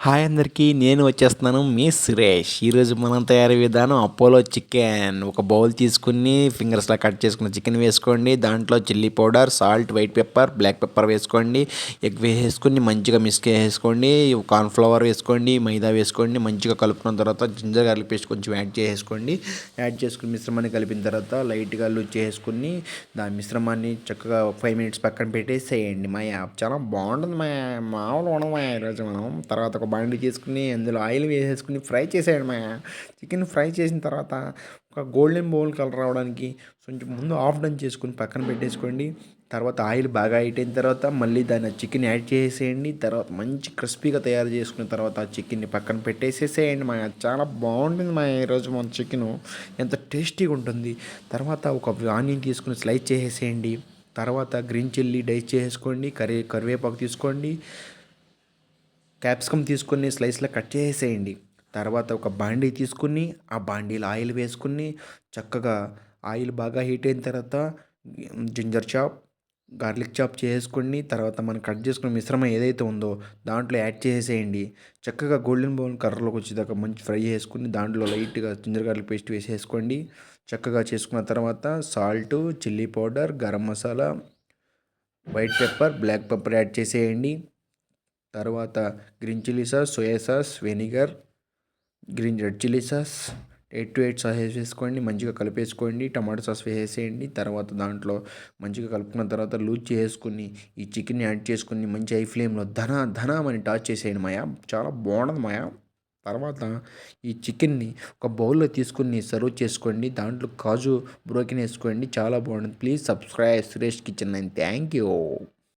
Hi అందరికీ నేను వచ్చేస్తున్నాను మీ సురేష్. ఈరోజు మనం తయారీ విధానం అపోలో చికెన్. ఒక బౌల్ తీసుకుని ఫింగర్స్లా కట్ చేసుకున్న చికెన్ వేసుకోండి. దాంట్లో chilli powder, salt, white pepper, black pepper వేసుకోండి. ఎగ్ వేసుకుని మంచిగా మిక్స్ చేసుకోండి. కార్న్ఫ్లవర్ వేసుకోండి, మైదా వేసుకోండి. మంచిగా కలుపుకున్న తర్వాత జింజర్ గార్లిక్ పేస్ట్ కొంచెం యాడ్ చేసుకోండి. యాడ్ చేసుకుని మిశ్రమాన్ని కలిపిన తర్వాత లైట్గా లూజ్ చేసుకుని దాని మిశ్రమాన్ని చక్కగా 5 మినిట్స్ పక్కన పెట్టేసేయండి. చాలా బాగుంటుంది మామూలు ఉండదు ఈరోజు మనం. తర్వాత ఒక బండి తీసుకుని అందులో ఆయిల్ వేసేసుకుని ఫ్రై చేసేయండి చికెన్ ఫ్రై చేసిన తర్వాత ఒక గోల్డెన్ బౌల్ కలర్ రావడానికి కొంచెం ముందు ఆఫ్ డన్ చేసుకుని పక్కన పెట్టేసుకోండి. తర్వాత ఆయిల్ బాగా హీట్ అయిన తర్వాత మళ్ళీ దాన్ని చికెన్ యాడ్ చేసేయండి. తర్వాత మంచి క్రిస్పీగా తయారు చేసుకున్న తర్వాత ఆ చికెన్ని పక్కన పెట్టేసేసేయండి చాలా బాగుంటుంది ఈరోజు మన చికెను ఎంత టేస్టీగా ఉంటుంది. తర్వాత ఒక ఆనియన్ తీసుకుని స్లైస్ చేసేసేయండి. తర్వాత గ్రీన్ చిల్లీ డైస్ చేసుకోండి. కరివేపాకు తీసుకోండి. క్యాప్సికమ్ తీసుకొని స్లైస్లో కట్ చేసేయండి. తర్వాత ఒక బాండీ తీసుకుని ఆ బాండీలో ఆయిల్ వేసుకుని చక్కగా ఆయిల్ బాగా హీట్ అయిన తర్వాత జింజర్ చాప్, గార్లిక్ చాప్ చేసుకోండి. తర్వాత మనం కట్ చేసుకున్న మిశ్రమం ఏదైతే ఉందో దాంట్లో యాడ్ చేసేయండి. చక్కగా గోల్డెన్ బ్రౌన్ కలర్లోకి వచ్చేదాకా మంచి ఫ్రై చేసుకుని దాంట్లో లైట్గా జింజర్ గార్లిక్ పేస్ట్ వేసేసుకోండి. చక్కగా చేసుకున్న తర్వాత salt, chilli powder, garam masala, white pepper, black pepper add చేసేయండి. తర్వాత green chilli sauce, soya sauce, vinegar, red chilli sauce, 8 sauce వేసేసుకోండి. మంచిగా కలిపేసుకోండి. టమాటో సాస్ వేసేసేయండి. తర్వాత దాంట్లో మంచిగా కలుపుకున్న తర్వాత లూజ్ చేసుకుని ఈ చికెన్ యాడ్ చేసుకుని మంచి హై ఫ్లేమ్లో ధనామని టాచ్ చేసేయండి చాలా బాగుంటుంది తర్వాత ఈ చికెన్ని ఒక బౌల్లో తీసుకుని సర్వ్ చేసుకోండి. దాంట్లో కాజు బ్రోకెన్ వేసుకోండి. చాలా బాగుంటుంది. Please subscribe Suresh kitchen and thank you.